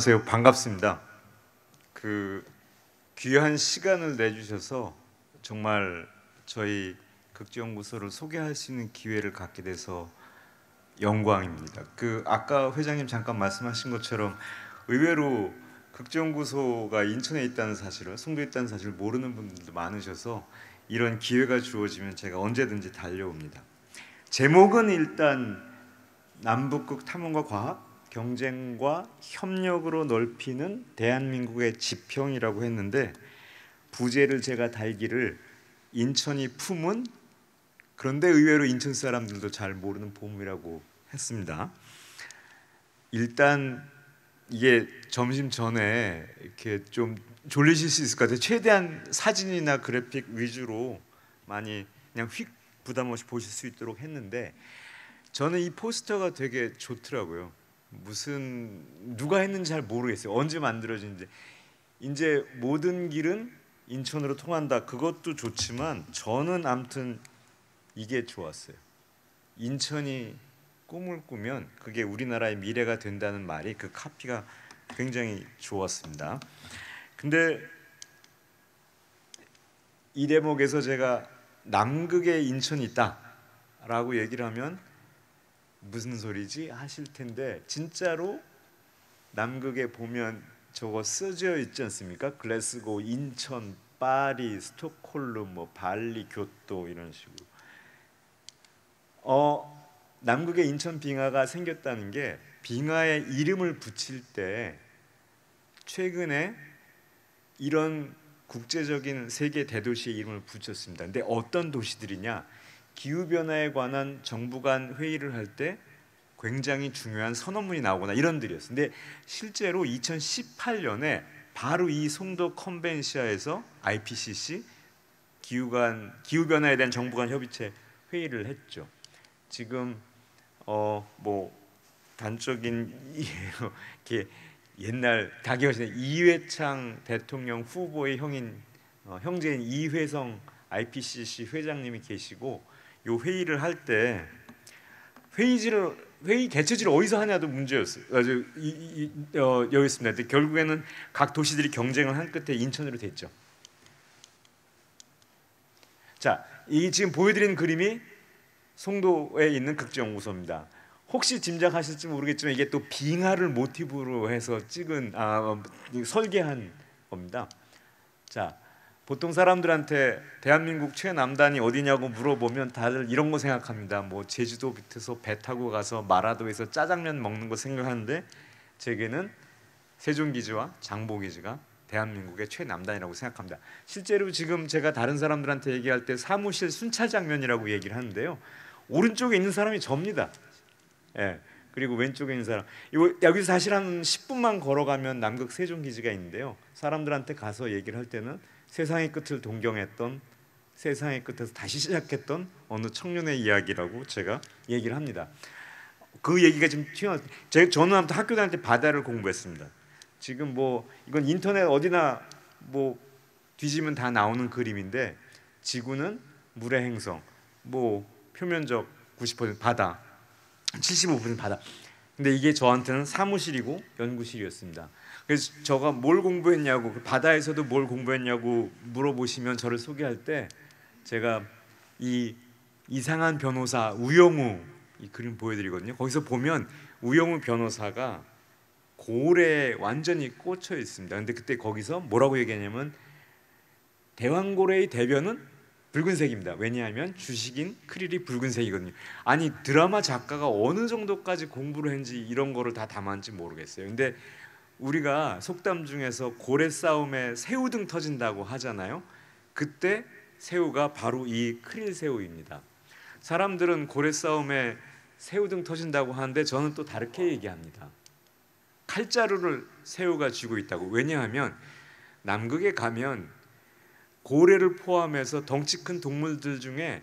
안녕하세요. 반갑습니다. 귀한 시간을 내주셔서 정말 저희 극지연구소를 소개할 수 있는 기회를 갖게 돼서 영광입니다. 아까 회장님 잠깐 말씀하신 것처럼 의외로 극지연구소가 인천에 있다는 사실을, 송도에 있다는 사실을 모르는 분들도 많으셔서 이런 기회가 주어지면 제가 언제든지 달려옵니다. 제목은 일단 남북극 탐험과 과학, 경쟁과 협력으로 넓히는 대한민국의 지평이라고 했는데, 부제를 제가 달기를 인천이 품은, 그런데 의외로 인천 사람들도 잘 모르는 보물이라고 했습니다. 일단 이게 점심 전에 이렇게 좀 졸리실 수 있을 것 같아요. 최대한 사진이나 그래픽 위주로 많이 그냥 휙 부담 없이 보실 수 있도록 했는데, 저는 이 포스터가 되게 좋더라고요. 무슨 누가 했는지 잘 모르겠어요. 언제 만들어진지. 이제 모든 길은 인천으로 통한다. 그것도 좋지만 저는 아무튼 이게 좋았어요. 인천이 꿈을 꾸면 그게 우리나라의 미래가 된다는 말이, 그 카피가 굉장히 좋았습니다. 근데 이 대목에서 제가 남극에 인천이 있다라고 얘기를 하면 무슨 소리지 하실 텐데, 진짜로 남극에 보면 저거 써져 있지 않습니까? 글래스고, 인천, 파리, 스톡홀름, 발리, 교토 이런 식으로. 남극에 인천 빙하가 생겼다는 게, 빙하에 이름을 붙일 때 최근에 이런 국제적인 세계 대도시의 이름을 붙였습니다. 근데 어떤 도시들이냐? 기후변화에 관한 정부 간 회의를 할 때 굉장히 중요한 선언문이 나오거나 이런 들이었어요. 근데 실제로 2018년에 바로 이 송도 컨벤시아에서 IPCC 기후변화에 대한 정부 간 협의체 회의를 했죠. 지금 단적인 이렇게 옛날 다 기억하시나요? 이회창 대통령 후보의 형제인 이회성 IPCC 회장님이 계시고, 요 회의를 할 때 회의 개최지를 어디서 하냐도 문제였어요. 여기 있습니다. 근데 결국에는 각 도시들이 경쟁을 한 끝에 인천으로 됐죠. 자, 이 지금 보여드리는 그림이 송도에 있는 극지연구소입니다. 혹시 짐작하실지 모르겠지만 이게 또 빙하를 모티브로 해서 설계한 겁니다. 자, 보통 사람들한테 대한민국 최남단이 어디냐고 물어보면 다들 이런 거 생각합니다. 제주도 밑에서 배 타고 가서 마라도에서 짜장면 먹는 거 생각하는데, 제게는 세종기지와 장보기지가 대한민국의 최남단이라고 생각합니다. 실제로 지금 제가 다른 사람들한테 얘기할 때 사무실 순찰장면이라고 얘기를 하는데요, 오른쪽에 있는 사람이 접니다. 예. 그리고 왼쪽에 있는 사람, 여기서 사실 한 10분만 걸어가면 남극 세종기지가 있는데요, 사람들한테 가서 얘기를 할 때는 세상의 끝을 동경했던, 세상의 끝에서 다시 시작했던 어느 청년의 이야기라고 제가 얘기를 합니다. 그 얘기가 지금 저는 아무튼 학교 다닐 때 바다를 공부했습니다. 지금 이건 인터넷 어디나 뒤지면 다 나오는 그림인데, 지구는 물의 행성, 표면적 90% 바다, 75% 바다. 근데 이게 저한테는 사무실이고 연구실이었습니다. 그래서 저가 뭘 공부했냐고, 바다에서도 뭘 공부했냐고 물어보시면 저를 소개할 때, 제가 이 이상한 변호사 우영우, 이 그림 보여드리거든요. 거기서 보면 우영우 변호사가 고래에 완전히 꽂혀 있습니다. 근데 그때 거기서 뭐라고 얘기하냐면, 대왕고래의 대변은 붉은색입니다. 왜냐하면 주식인 크릴이 붉은색이거든요. 아니, 드라마 작가가 어느 정도까지 공부를 했는지 이런 거를 다 담았는지 모르겠어요. 근데 우리가 속담 중에서 고래 싸움에 새우등 터진다고 하잖아요. 그때 새우가 바로 이 크릴 새우입니다. 사람들은 고래 싸움에 새우등 터진다고 하는데, 저는 또 다르게 얘기합니다. 칼자루를 새우가 쥐고 있다고. 왜냐하면 남극에 가면 고래를 포함해서 덩치 큰 동물들 중에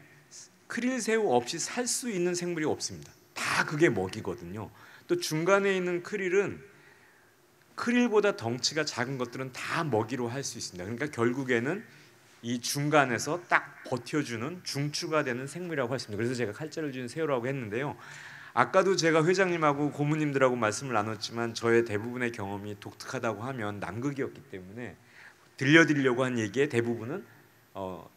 크릴 새우 없이 살 수 있는 생물이 없습니다. 다 그게 먹이거든요. 또 중간에 있는 크릴은, 크릴보다 덩치가 작은 것들은 다 먹이로 할 수 있습니다. 그러니까 결국에는 이 중간에서 딱 버텨주는 중추가 되는 생물이라고 할 수 있습니다. 그래서 제가 칼자루를 쥐는 새우라고 했는데요, 아까도 제가 회장님하고 고모님들하고 말씀을 나눴지만 저의 대부분의 경험이 독특하다고 하면 남극이었기 때문에 들려드리려고 한 얘기의 대부분은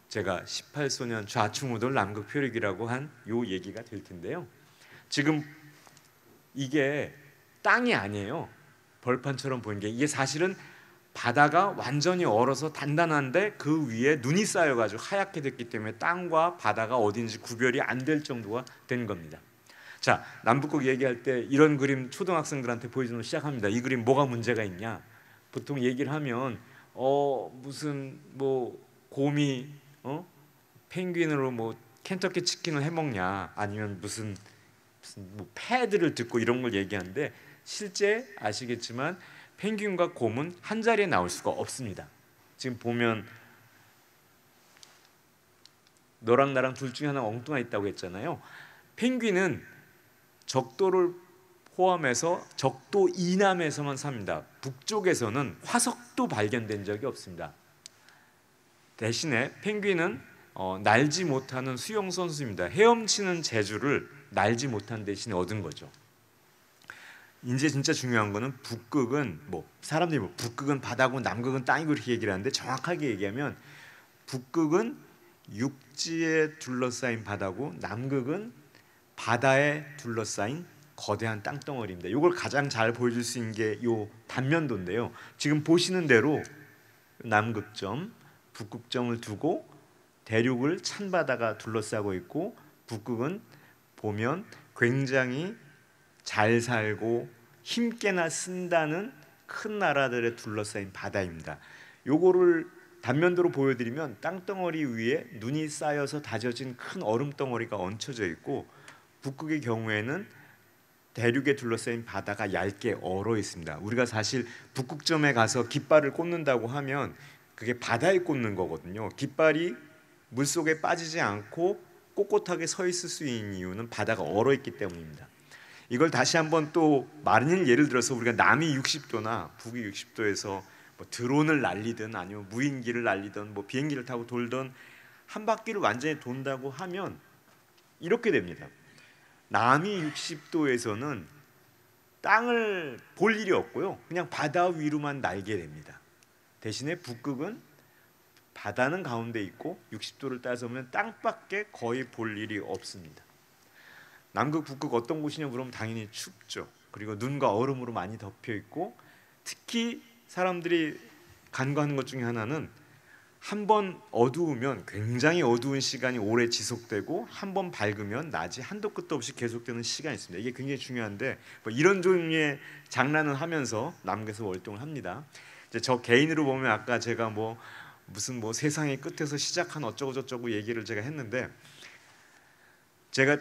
제가 18소년 좌충우돌 남극 표류기라고 한 요 얘기가 될 텐데요. 지금 이게 땅이 아니에요. 벌판처럼 보이는 게 이게 사실은 바다가 완전히 얼어서 단단한데 그 위에 눈이 쌓여가지고 하얗게 됐기 때문에 땅과 바다가 어딘지 구별이 안 될 정도가 된 겁니다. 자, 남북극 얘기할 때 이런 그림 초등학생들한테 보여주는 시작합니다. 이 그림 뭐가 문제가 있냐? 보통 얘기를 하면 무슨 뭐 곰이 펭귄으로 뭐 켄터키 치킨을 해먹냐, 아니면 무슨 뭐 패드를 듣고 이런 걸 얘기하는데 실제 아시겠지만 펭귄과 곰은 한 자리에 나올 수가 없습니다. 지금 보면 너랑 나랑 둘 중에 하나 엉뚱한 있다고 했잖아요. 펭귄은 적도를 포함해서 적도 이남에서만 삽니다. 북쪽에서는 화석도 발견된 적이 없습니다. 대신에 펭귄은 날지 못하는 수영 선수입니다. 헤엄치는 재주를 날지 못한 대신에 얻은 거죠. 이제 진짜 중요한 거는 북극은 사람들이 북극은 바다고 남극은 땅이고 이렇게 얘기를 하는데 정확하게 얘기하면 북극은 육지에 둘러싸인 바다고 남극은 바다에 둘러싸인 거대한 땅덩어리입니다. 이걸 가장 잘 보여줄 수 있는 게 이 단면도인데요. 지금 보시는 대로 남극점, 북극점을 두고 대륙을 찬 바다가 둘러싸고 있고 북극은 보면 굉장히 잘 살고 힘께나 쓴다는 큰 나라들에 둘러싸인 바다입니다. 요거를 단면도로 보여드리면 땅덩어리 위에 눈이 쌓여서 다져진 큰 얼음덩어리가 얹혀져 있고 북극의 경우에는 대륙에 둘러싸인 바다가 얇게 얼어 있습니다. 우리가 사실 북극점에 가서 깃발을 꽂는다고 하면 그게 바다에 꽂는 거거든요. 깃발이 물속에 빠지지 않고 꼿꼿하게 서 있을 수 있는 이유는 바다가 얼어 있기 때문입니다. 이걸 다시 한번 또 많은 예를 들어서 우리가 남이 60도나 북이 60도에서 뭐 드론을 날리든 아니면 무인기를 날리든 뭐 비행기를 타고 돌던 한 바퀴를 완전히 돈다고 하면 이렇게 됩니다. 남이 60도에서는 땅을 볼 일이 없고요. 그냥 바다 위로만 날게 됩니다. 대신에 북극은 바다는 가운데 있고 60도를 따져보면 땅밖에 거의 볼 일이 없습니다. 남극, 북극 어떤 곳이냐 물으면 당연히 춥죠. 그리고 눈과 얼음으로 많이 덮여 있고 특히 사람들이 간과하는 것 중에 하나는 한 번 어두우면 굉장히 어두운 시간이 오래 지속되고 한 번 밝으면 낮이 한도 끝도 없이 계속되는 시간이 있습니다. 이게 굉장히 중요한데 이런 종류의 장난을 하면서 남극에서 월동을 합니다. 이제 저 개인으로 보면 아까 제가 무슨 세상의 끝에서 시작한 어쩌고 저쩌고 얘기를 제가 했는데 제가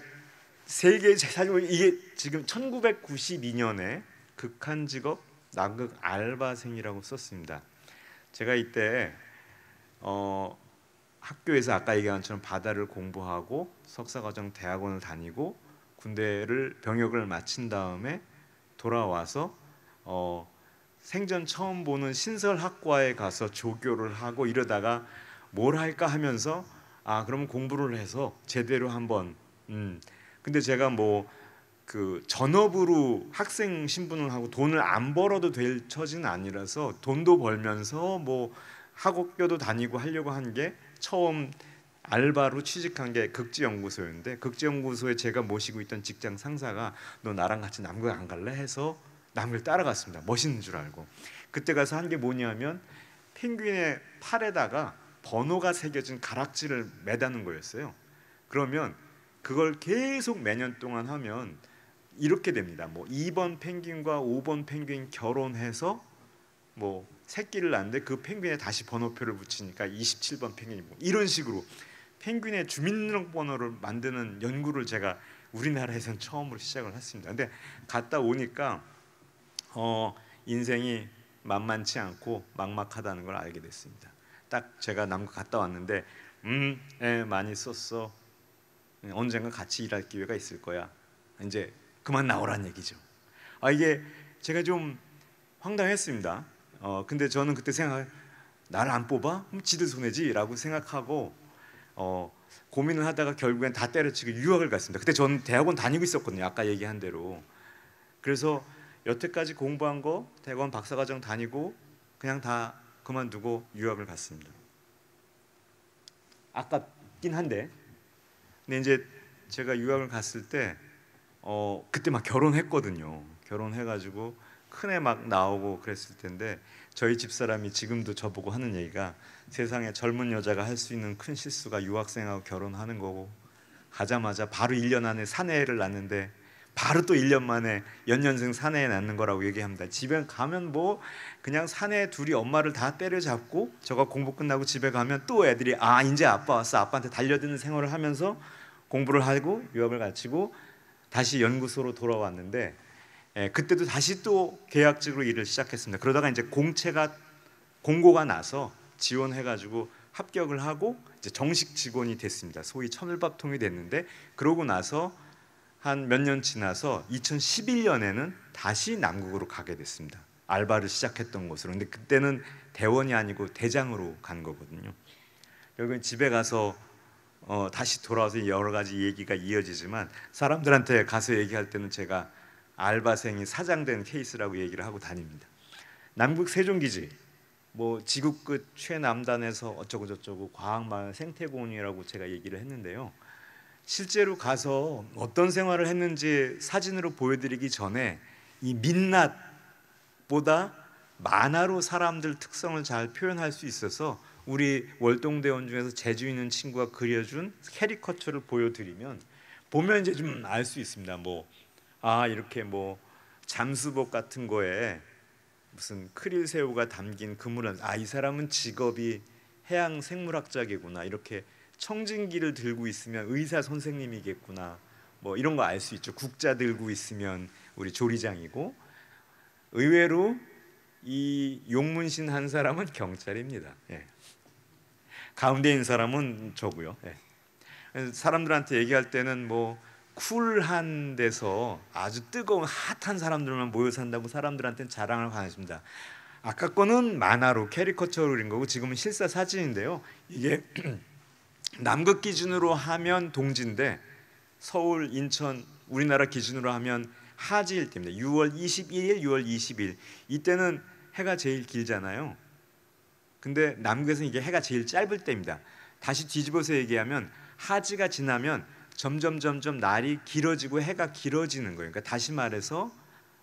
세계 사실 이게 지금 1992년에 극한 직업 남극 알바생이라고 썼습니다. 제가 이때 학교에서 아까 얘기한 것처럼 바다를 공부하고 석사과정 대학원을 다니고 군대를 병역을 마친 다음에 돌아와서 생전 처음 보는 신설학과에 가서 조교를 하고 이러다가 뭘 할까 하면서 그럼 공부를 해서 제대로 한번 근데 제가 그 전업으로 학생 신분을 하고 돈을 안 벌어도 될 처지는 아니라서 돈도 벌면서 학교도 다니고 하려고 한 게 처음 알바로 취직한 게 극지연구소였는데 극지연구소에 제가 모시고 있던 직장 상사가 너 나랑 같이 남극 안 갈래? 해서 남극을 따라갔습니다. 멋있는 줄 알고. 그때 가서 한 게 뭐냐면 펭귄의 팔에다가 번호가 새겨진 가락지를 매다는 거였어요. 그러면 그걸 계속 매년 동안 하면 이렇게 됩니다. 2번 펭귄과 5번 펭귄 결혼해서 새끼를 낳는데 그 펭귄에 다시 번호표를 붙이니까 27번 펭귄이 이런 식으로 펭귄의 주민등록번호를 만드는 연구를 제가 우리나라에서는 처음으로 시작을 했습니다. 근데 갔다 오니까 인생이 만만치 않고 막막하다는 걸 알게 됐습니다. 딱 제가 남극 갔다 왔는데 많이 썼어. 언젠가 같이 일할 기회가 있을 거야. 이제 그만 나오란 얘기죠. 이게 제가 좀 황당했습니다. 근데 저는 그때 나를 안 뽑아? 그럼 지들 손해지라고 생각하고 고민을 하다가 결국엔 다 때려치고 유학을 갔습니다. 그때 저는 대학원 다니고 있었거든요. 아까 얘기한 대로. 그래서 여태까지 공부한 거 대학원 박사과정 다니고 그냥 다 그만두고 유학을 갔습니다. 아깝긴 한데, 근데 이제 제가 유학을 갔을 때 그때 막 결혼했거든요. 결혼해가지고 큰애 막 나오고 그랬을 텐데 저희 집사람이 지금도 저보고 하는 얘기가 세상에 젊은 여자가 할 수 있는 큰 실수가 유학생하고 결혼하는 거고, 가자마자 바로 1년 안에 사내를 낳는데 바로 또 1년 만에 연년생 사내에 낳는 거라고 얘기합니다. 집에 가면 뭐 그냥 사내 둘이 엄마를 다 때려잡고, 저가 공부 끝나고 집에 가면 또 애들이 이제 아빠 왔어, 아빠한테 달려드는 생활을 하면서 공부를 하고 유학을 마치고 다시 연구소로 돌아왔는데, 그때도 다시 또 계약직으로 일을 시작했습니다. 그러다가 이제 공고가 나서 지원해가지고 합격을 하고 이제 정식 직원이 됐습니다. 소위 천을밥통이 됐는데, 그러고 나서 한 몇 년 지나서 2011년에는 다시 남극으로 가게 됐습니다. 알바를 시작했던 곳으로. 근데 그때는 대원이 아니고 대장으로 간 거거든요. 결국엔 집에 가서 다시 돌아와서 여러 가지 얘기가 이어지지만, 사람들한테 가서 얘기할 때는 제가 알바생이 사장된 케이스라고 얘기를 하고 다닙니다. 남극 세종기지, 뭐 지구 끝 최남단에서 어쩌고 저쩌고 과학마을 생태공원이라고 제가 얘기를 했는데요. 실제로 가서 어떤 생활을 했는지 사진으로 보여드리기 전에 이 민낯보다 만화로 사람들 특성을 잘 표현할 수 있어서 우리 월동대원 중에서 재주 있는 친구가 그려준 캐리커처를 보여드리면 보면 이제 좀 알 수 있습니다. 뭐 이렇게 뭐 잠수복 같은 거에 무슨 크릴새우가 담긴 그물은 이 사람은 직업이 해양 생물학자겠구나, 이렇게 청진기를 들고 있으면 의사 선생님이겠구나, 뭐 이런 거 알 수 있죠. 국자 들고 있으면 우리 조리장이고, 의외로 이 용문신 한 사람은 경찰입니다. 가운데 있는 사람은 저고요. 사람들한테 얘기할 때는 뭐 쿨한 데서 아주 뜨거운 핫한 사람들만 모여 산다고 사람들한테는 자랑을 하십니다. 아까 거는 만화로 캐리커처로 그린 거고 지금은 실사 사진인데요. 이게 남극 기준으로 하면 동지인데 서울, 인천, 우리나라 기준으로 하면 하지일 때입니다. 6월 21일, 6월 20일 이때는 해가 제일 길잖아요. 근데 남극에서는 이게 해가 제일 짧을 때입니다. 다시 뒤집어서 얘기하면 하지가 지나면 점점 날이 길어지고 해가 길어지는 거예요. 그러니까 다시 말해서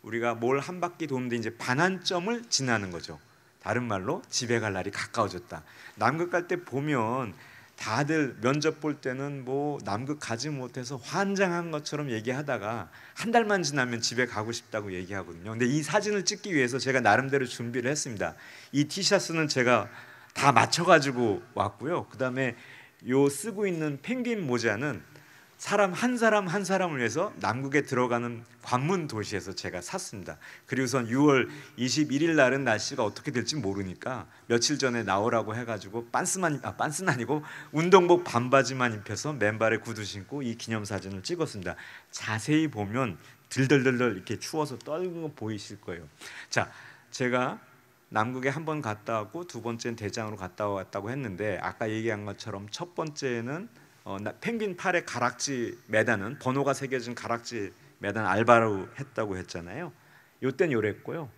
우리가 뭘 한 바퀴 도는데 이제 반환점을 지나는 거죠. 다른 말로 집에 갈 날이 가까워졌다. 남극 갈 때 보면 다들 면접 볼 때는 뭐 남극 가지 못해서 환장한 것처럼 얘기하다가 한 달만 지나면 집에 가고 싶다고 얘기하거든요. 근데 이 사진을 찍기 위해서 제가 나름대로 준비를 했습니다. 이 티셔츠는 제가 다 맞춰가지고 왔고요. 그 다음에 요 쓰고 있는 펭귄 모자는 사람 한 사람을 위해서 남극에 들어가는 관문 도시에서 제가 샀습니다. 그리고선 6월 21일 날은 날씨가 어떻게 될지 모르니까 며칠 전에 나오라고 해가지고 빤스는 아니고 운동복 반바지만 입혀서 맨발에 구두 신고 이 기념사진을 찍었습니다. 자세히 보면 들들들들 이렇게 추워서 떨는 거 보이실 거예요. 자, 제가 남극에 한 번 갔다 왔고 두 번째는 대장으로 갔다 왔다고 했는데, 아까 얘기한 것처럼 첫 번째는 펭귄 팔에 가락지 매다는 번호가 새겨진 가락지 매단 알바로 했다고 했잖아요. 요땐 요랬고요.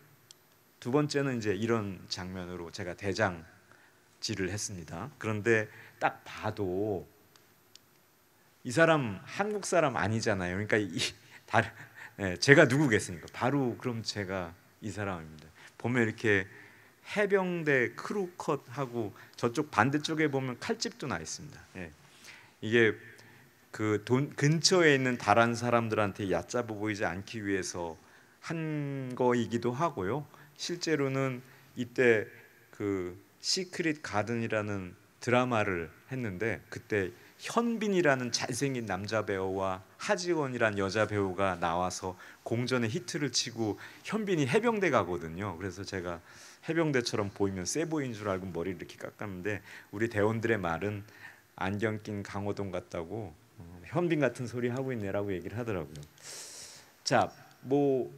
두 번째는 이제 이런 장면으로 제가 대장질을 했습니다. 그런데 딱 봐도 이 사람 한국 사람 아니잖아요. 그러니까 제가 누구겠습니까? 바로 그럼 제가 이 사람입니다. 보면 이렇게 해병대 크루컷하고 저쪽 반대쪽에 보면 칼집도 나 있습니다. 이게 그 근처에 있는 다른 사람들한테 얕잡아 보이지 않기 위해서 한 거이기도 하고요. 실제로는 이때 그 시크릿 가든이라는 드라마를 했는데 그때 현빈이라는 잘생긴 남자 배우와 하지원이라는 여자 배우가 나와서 공전에 히트를 치고 현빈이 해병대 가거든요. 그래서 제가 해병대처럼 보이면 세 보인 줄 알고 머리를 이렇게 깎았는데 우리 대원들의 말은 안경 낀 강호동 같다고 현빈 같은 소리 하고 있네라고 얘기를 하더라고요. 자, 뭐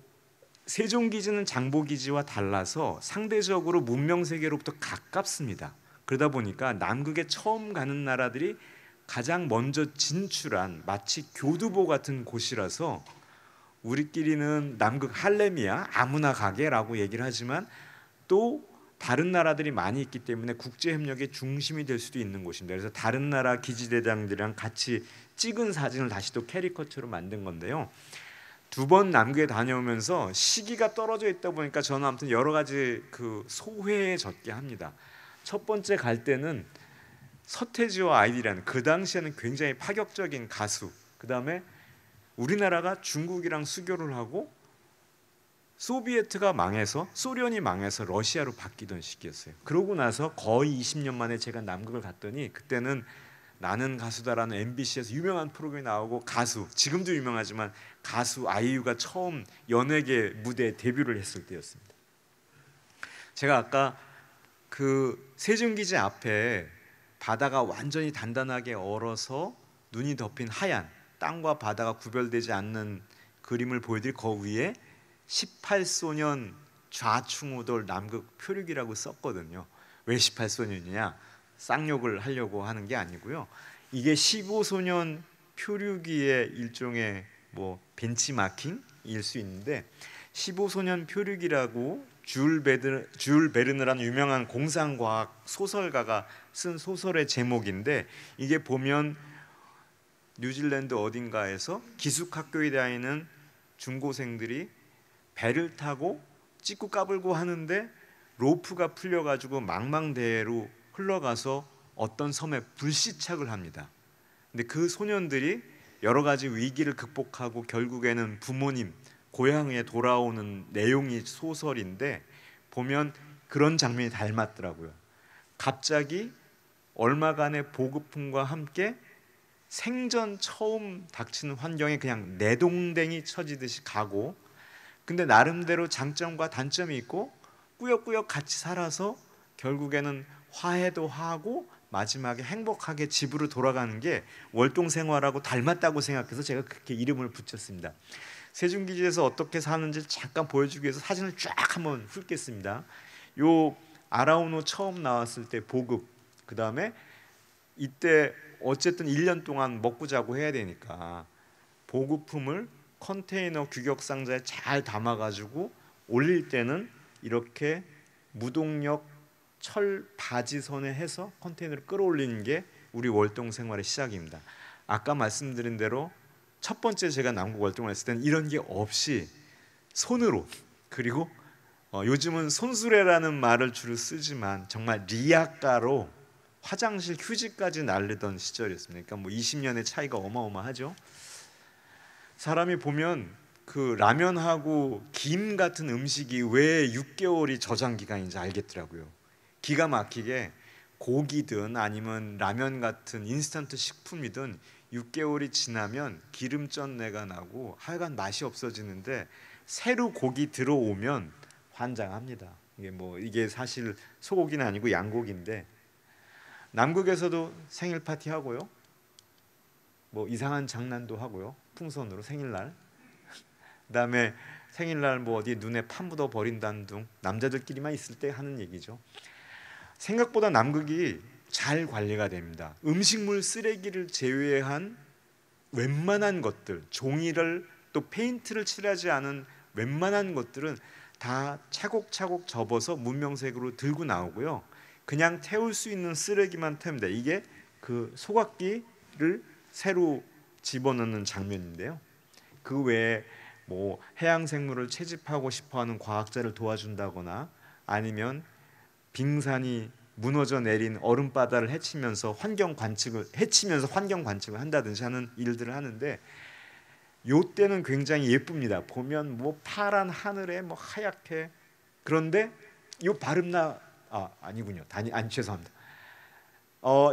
세종기지는 장보기지와 달라서 상대적으로 문명 세계로부터 가깝습니다. 그러다 보니까 남극에 처음 가는 나라들이 가장 먼저 진출한 마치 교두보 같은 곳이라서 우리끼리는 남극 할렘이야 아무나 가게라고 얘기를 하지만 또 다른 나라들이 많이 있기 때문에 국제협력의 중심이 될 수도 있는 곳입니다. 그래서 다른 나라 기지대장들이랑 같이 찍은 사진을 다시 또 캐리커처로 만든 건데요. 2번 남극에 다녀오면서 시기가 떨어져 있다 보니까 저는 아무튼 여러 가지 그 소회해졌게 합니다. 첫 번째 갈 때는 서태지와 아이들이라는 그 당시에는 굉장히 파격적인 가수, 그 다음에 우리나라가 중국이랑 수교를 하고 소비에트가 망해서 소련이 망해서 러시아로 바뀌던 시기였어요. 그러고 나서 거의 20년 만에 제가 남극을 갔더니 그때는 나는 가수다라는 MBC에서 유명한 프로그램이 나오고 가수, 지금도 유명하지만 가수 아이유가 처음 연예계 무대에 데뷔를 했을 때였습니다. 제가 아까 그 세종기지 앞에 바다가 완전히 단단하게 얼어서 눈이 덮인 하얀 땅과 바다가 구별되지 않는 그림을 보여드릴 그 위에 18소년 좌충우돌 남극 표류기라고 썼거든요. 왜 18소년이냐? 쌍욕을 하려고 하는 게 아니고요. 이게 15소년 표류기의 일종의 뭐 벤치마킹일 수 있는데 15소년 표류기라고 줄 베르느라는 유명한 공상과학 소설가가 쓴 소설의 제목인데 이게 보면 뉴질랜드 어딘가에서 기숙학교에 다니는 중고생들이 배를 타고 찍고 까불고 하는데 로프가 풀려가지고 망망대해로 흘러가서 어떤 섬에 불시착을 합니다. 근데 그 소년들이 여러 가지 위기를 극복하고 결국에는 부모님, 고향에 돌아오는 내용이 소설인데 보면 그런 장면이 닮았더라고요. 갑자기 얼마간의 보급품과 함께 생전 처음 닥치는 환경에 그냥 내동댕이 쳐지듯이 가고 근데 나름대로 장점과 단점이 있고 꾸역꾸역 같이 살아서 결국에는 화해도 하고 마지막에 행복하게 집으로 돌아가는 게 월동생활하고 닮았다고 생각해서 제가 그렇게 이름을 붙였습니다. 세종기지에서 어떻게 사는지 잠깐 보여주기 위해서 사진을 쫙 한번 훑겠습니다. 요 아라우노 처음 나왔을 때 보급, 그 다음에 이때 어쨌든 1년 동안 먹고 자고 해야 되니까 보급품을 컨테이너 규격 상자에 잘 담아가지고 올릴 때는 이렇게 무동력 철 바지선에 해서 컨테이너를 끌어올리는 게 우리 월동 생활의 시작입니다. 아까 말씀드린 대로 첫 번째 제가 남극 월동을 했을 때는 이런 게 없이 손으로 그리고 요즘은 손수레라는 말을 주로 쓰지만 정말 리아카로 화장실 휴지까지 날리던 시절이었습니다. 그러니까 뭐 20년의 차이가 어마어마하죠. 사람이 보면 그 라면하고 김 같은 음식이 왜 6개월이 저장 기간인지 알겠더라고요. 기가 막히게 고기든 아니면 라면 같은 인스턴트 식품이든 6개월이 지나면 기름 쩐내가 나고 하여간 맛이 없어지는데 새로 고기 들어오면 환장합니다. 이게 사실 소고기는 아니고 양고기인데 남극에서도 생일 파티 하고요. 뭐 이상한 장난도 하고요. 풍선으로 생일날. 그다음에 생일날 뭐 어디 눈에 파 묻어 버린다는 둥 남자들끼리만 있을 때 하는 얘기죠. 생각보다 남극이 잘 관리가 됩니다. 음식물 쓰레기를 제외한 웬만한 것들, 종이를 또 페인트를 칠하지 않은 웬만한 것들은 다 차곡차곡 접어서 문명색으로 들고 나오고요. 그냥 태울 수 있는 쓰레기만 태웁니다. 이게 그 소각기를 새로 집어넣는 장면인데요. 그 외에 뭐 해양 생물을 채집하고 싶어하는 과학자를 도와준다거나 아니면 빙산이 무너져 내린 얼음바다를 해치면서 환경 관측을 한다든지 하는 일들을 하는데 요 때는 굉장히 예쁩니다. 보면 뭐 파란 하늘에 뭐 하얗게 그런데 요 아니군요. 죄송합니다.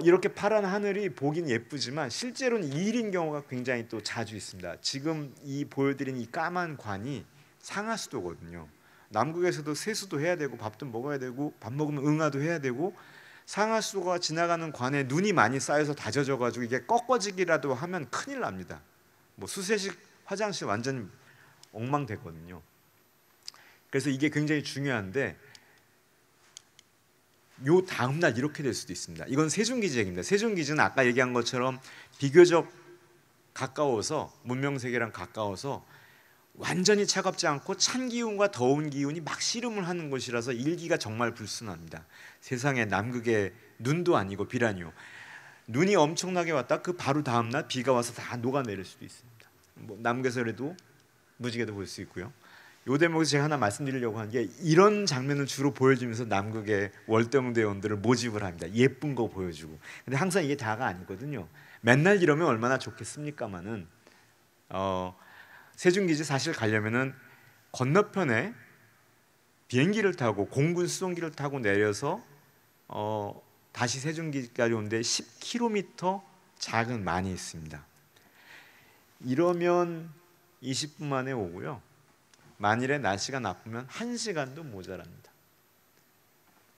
이렇게 파란 하늘이 보긴 예쁘지만 실제로는 일인 경우가 굉장히 또 자주 있습니다. 지금 이 보여드린 이 까만 관이 상하수도거든요. 남극에서도 세수도 해야 되고 밥도 먹어야 되고 밥 먹으면 응아도 해야 되고 상하수도가 지나가는 관에 눈이 많이 쌓여서 다져져가지고 이게 꺾어지기라도 하면 큰일 납니다. 뭐 수세식 화장실 완전 엉망됐거든요. 그래서 이게 굉장히 중요한데 요 다음 날 이렇게 될 수도 있습니다. 이건 세종기지 얘기입니다. 세종기지는 아까 얘기한 것처럼 비교적 가까워서 문명 세계랑 가까워서 완전히 차갑지 않고 찬 기운과 더운 기운이 막 씨름을 하는 곳이라서 일기가 정말 불순합니다. 세상에 남극에 눈도 아니고 비라니요. 눈이 엄청나게 왔다 그 바로 다음 날 비가 와서 다 녹아내릴 수도 있습니다. 뭐 남극에서라도 무지개도 볼 수 있고요. 요 대목에서 제가 하나 말씀드리려고 하는 게 이런 장면을 주로 보여주면서 남극의 월등대원들을 모집을 합니다. 예쁜 거 보여주고. 근데 항상 이게 다가 아니거든요. 맨날 이러면 얼마나 좋겠습니까마는 세종기지 사실 가려면은 건너편에 비행기를 타고 공군 수송기를 타고 내려서 다시 세종기지까지 오는데 10km 작은 만이 있습니다. 이러면 20분 만에 오고요. 만일에 날씨가 나쁘면 1시간도 모자랍니다.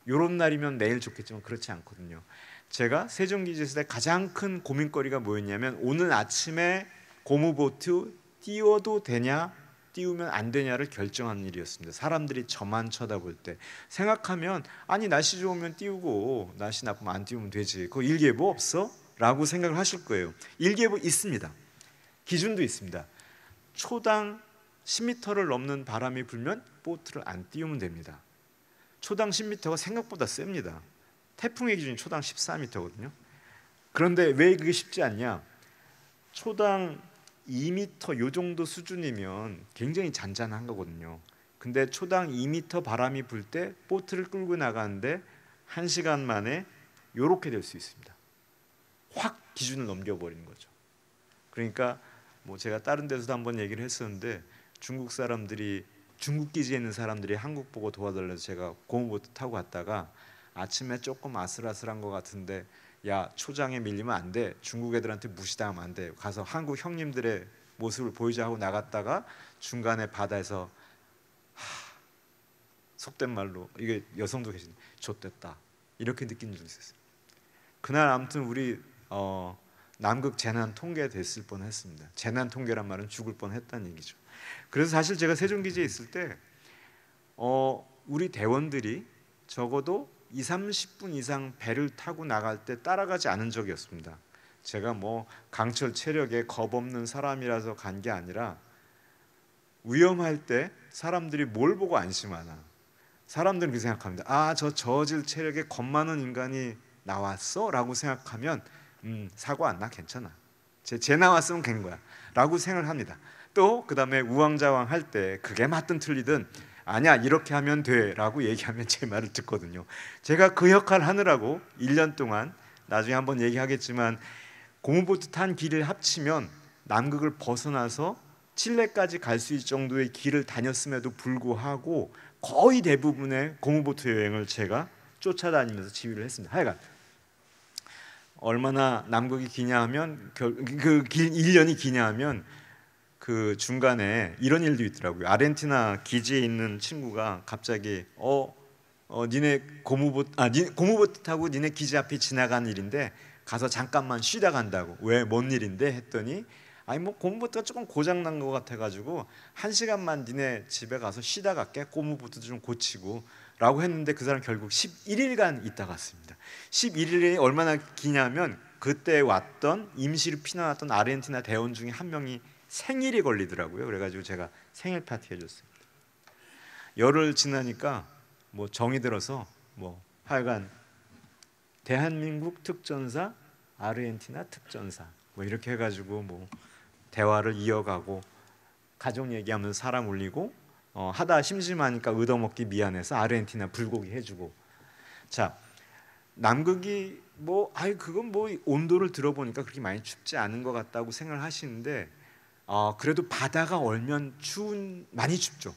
요런 날이면 내일 좋겠지만 그렇지 않거든요. 제가 세종기지에서 가장 큰 고민거리가 뭐였냐면 오늘 아침에 고무보트 띄워도 되냐 띄우면 안 되냐를 결정하는 일이었습니다. 사람들이 저만 쳐다볼 때 생각하면 아니 날씨 좋으면 띄우고 날씨 나쁘면 안 띄우면 되지. 그거 일기예보 없어? 라고 생각을 하실 거예요. 일기예보 있습니다. 기준도 있습니다. 초당 10m를 넘는 바람이 불면 보트를 안 띄우면 됩니다. 초당 10m가 생각보다 셉니다. 태풍의 기준이 초당 14m거든요. 그런데 왜 그게 쉽지 않냐? 초당 2m 요 정도 수준이면 굉장히 잔잔한 거거든요. 근데 초당 2m 바람이 불 때 보트를 끌고 나가는데 1시간 만에 요렇게 될 수 있습니다. 확 기준을 넘겨버리는 거죠. 그러니까 뭐 제가 다른 데서도 한번 얘기를 했었는데 중국 사람들이 중국 기지에 있는 사람들이 한국 보고 도와달라서 제가 고무보트 타고 갔다가 아침에 조금 아슬아슬한 것 같은데 야 초장에 밀리면 안 돼. 중국 애들한테 무시당하면 안 돼. 가서 한국 형님들의 모습을 보이자 하고 나갔다가 중간에 바다에서 속된 말로 이게 여성도 계신데 좆됐다 이렇게 느낀 적이 있었어요. 그날 아무튼 우리 남극 재난 통계됐을 뻔했습니다. 재난 통계란 말은 죽을 뻔했다는 얘기죠. 그래서 사실 제가 세종기지에 있을 때 우리 대원들이 적어도 20-30분 이상 배를 타고 나갈 때 따라가지 않은 적이 없습니다. 제가 뭐 강철 체력에 겁없는 사람이라서 간 게 아니라 위험할 때 사람들이 뭘 보고 안심하나. 사람들은 그렇게 생각합니다. 아, 저 저질 체력에 겁 많은 인간이 나왔어? 라고 생각하면 사고 안 나 괜찮아. 쟤 나왔으면 된 거야 라고 생각을 합니다. 또 그 다음에 우왕좌왕 할 때 그게 맞든 틀리든 아니야 이렇게 하면 돼 라고 얘기하면 제 말을 듣거든요. 제가 그 역할을 하느라고 1년 동안 나중에 한번 얘기하겠지만 고무보트 탄 길을 합치면 남극을 벗어나서 칠레까지 갈 수 있을 정도의 길을 다녔음에도 불구하고 거의 대부분의 고무보트 여행을 제가 쫓아다니면서 지휘를 했습니다. 하여간 얼마나 남극이 기냐 하면 그 길 1년이 기냐 하면 그 중간에 이런 일도 있더라고요. 아르헨티나 기지에 있는 친구가 갑자기 니네 고무보트 타고 니네 기지 앞에 지나간 일인데 가서 잠깐만 쉬다 간다고. 왜? 뭔 일인데? 했더니 아니 뭐 고무보트가 조금 고장 난 것 같아가지고 1시간만 니네 집에 가서 쉬다 갈게. 고무보트 좀 고치고 라고 했는데 그 사람 결국 11일간 있다 갔습니다. 11일이 얼마나 기냐면 그때 왔던 임시로 피난왔던 아르헨티나 대원 중에 한 명이 생일이 걸리더라고요. 그래가지고 제가 생일 파티 해줬습니다. 열흘 지나니까 뭐 정이 들어서 뭐 하여간 대한민국 특전사, 아르헨티나 특전사 뭐 이렇게 해가지고 뭐 대화를 이어가고 가족 얘기하면서 사람 울리고 하다 심심하니까 얻어먹기 미안해서 아르헨티나 불고기 해주고. 자, 남극이 뭐 그건 뭐 온도를 들어보니까 그렇게 많이 춥지 않은 것 같다고 생각을 하시는데 그래도 바다가 얼면 많이 춥죠.